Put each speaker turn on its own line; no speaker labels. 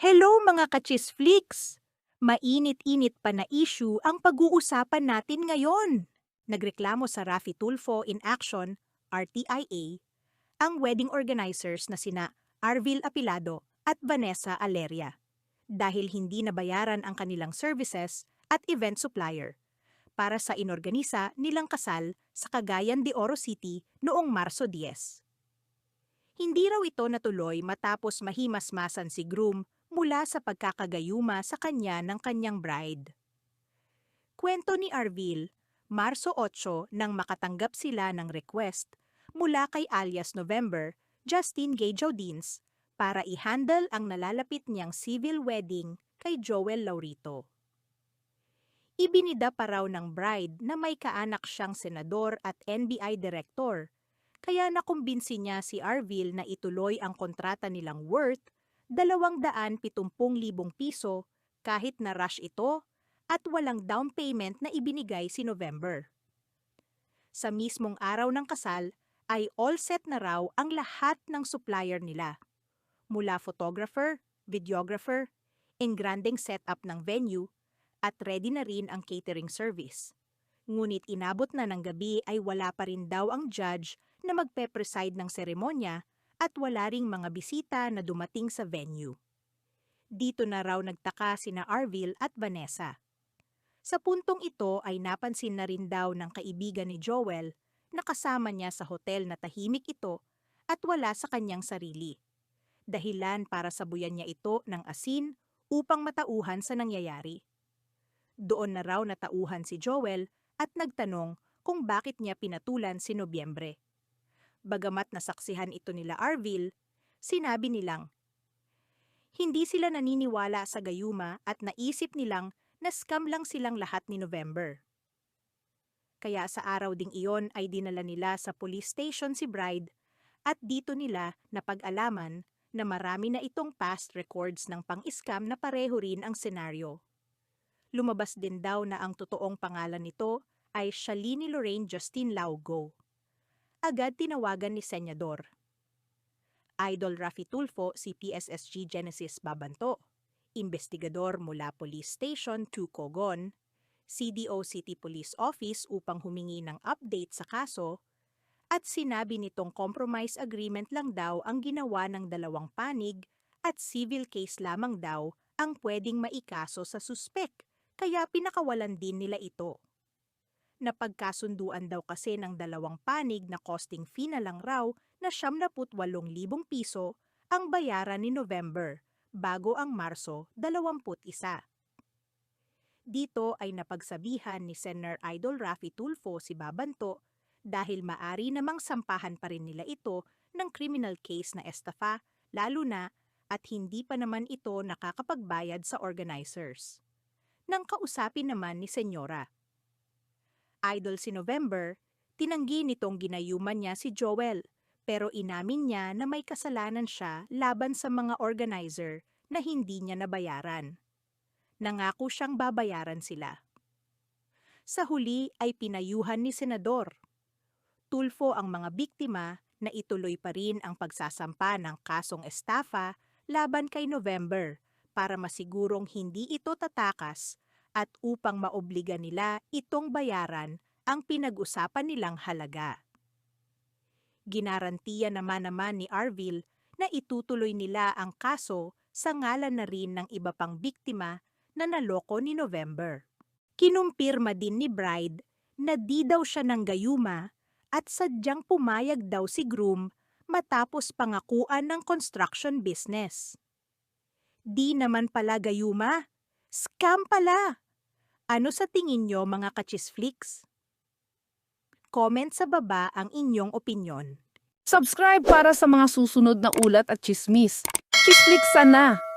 Hello mga kachisflix! Mainit-init pa na issue ang pag-uusapan natin ngayon. Nagreklamo sa Raffy Tulfo in Action, RTIA, ang wedding organizers na sina Arvil Apilado at Vanessa Aleria dahil hindi nabayaran ang kanilang services at event supplier para sa inorganisa nilang kasal sa Cagayan de Oro City noong Marso 10. Hindi raw ito natuloy matapos mahimasmasan si groom mula sa pagkakagayuma sa kanya ng kanyang bride. Kwento ni Arvil, Marso 8 nang makatanggap sila ng request mula kay alias November, Justine Gay Jodins, para i-handle ang nalalapit niyang civil wedding kay Joel Laurito. Ibinida pa raw ng bride na may kaanak siyang senador at NBI director, kaya nakumbinsi niya si Arvil na ituloy ang kontrata nilang worth 270,000 piso kahit na rush ito at walang down payment na ibinigay si November. Sa mismong araw ng kasal ay all set na raw ang lahat ng supplier nila, mula photographer, videographer, engrandeng setup ng venue, at ready na rin ang catering service. Ngunit inabot na ng gabi ay wala pa rin daw ang judge na magpe-preside ng seremonya at wala ring mga bisita na dumating sa venue. Dito na raw nagtaka sina Arvil at Vanessa. Sa puntong ito ay napansin na rin daw ng kaibigan ni Joel na kasama niya sa hotel na tahimik ito at wala sa kanyang sarili. Dahilan para sabuyan niya ito ng asin upang matauhan sa nangyayari. Doon na raw natauhan si Joel at nagtanong kung bakit niya pinatulan si Nobyembre. Bagamat nasaksihan ito nila Arvil, sinabi nilang, hindi sila naniniwala sa gayuma at naisip nilang na scam lang silang lahat ni November. Kaya sa araw ding iyon ay dinala nila sa police station si bride at dito nila napag-alaman na marami na itong past records ng pang-scam na pareho rin ang senaryo. Lumabas din daw na ang totoong pangalan nito ay Shalini Lorraine Justine Laugo. Agad tinawagan ni Senyador. Idol Raffy Tulfo si PSSG Genesis Babanto, investigador mula Police Station 2 Cogon, CDO City Police Office upang humingi ng update sa kaso, at sinabi nitong compromise agreement lang daw ang ginawa ng dalawang panig at civil case lamang daw ang pwedeng maikaso sa suspek, kaya pinakawalan din nila ito. Napagkasunduan daw kasi ng dalawang panig na costing fee na lang raw na 78,000 piso ang bayaran ni November bago ang Marso 21. Dito ay napagsabihan ni Senator Idol Raffy Tulfo si Babanto dahil maari namang sampahan pa rin nila ito ng criminal case na estafa, lalo na at hindi pa naman ito nakakapagbayad sa organizers. Nang kausapin naman ni Senyora Idol si November, tinanggi nitong ginayuman niya si Joel, pero inamin niya na may kasalanan siya laban sa mga organizer na hindi niya nabayaran. Nangako siyang babayaran sila. Sa huli ay pinayuhan ni Senador Tulfo ang mga biktima na ituloy pa rin ang pagsasampa ng kasong estafa laban kay November para masigurong hindi ito tatakas at upang maobliga nila itong bayaran ang pinag-usapan nilang halaga. Ginarantiya naman ni Arvil na itutuloy nila ang kaso sa ngalan na rin ng iba pang biktima na naloko ni November. Kinumpirma din ni bride na di daw siya ng gayuma at sadyang pumayag daw si groom matapos pangakuan ng construction business. Di naman pala gayuma, scam pala! Ano sa tingin nyo mga kachisflix? Comment sa baba ang inyong opinyon.
Subscribe para sa mga susunod na ulat at chismis. Chisflix sana!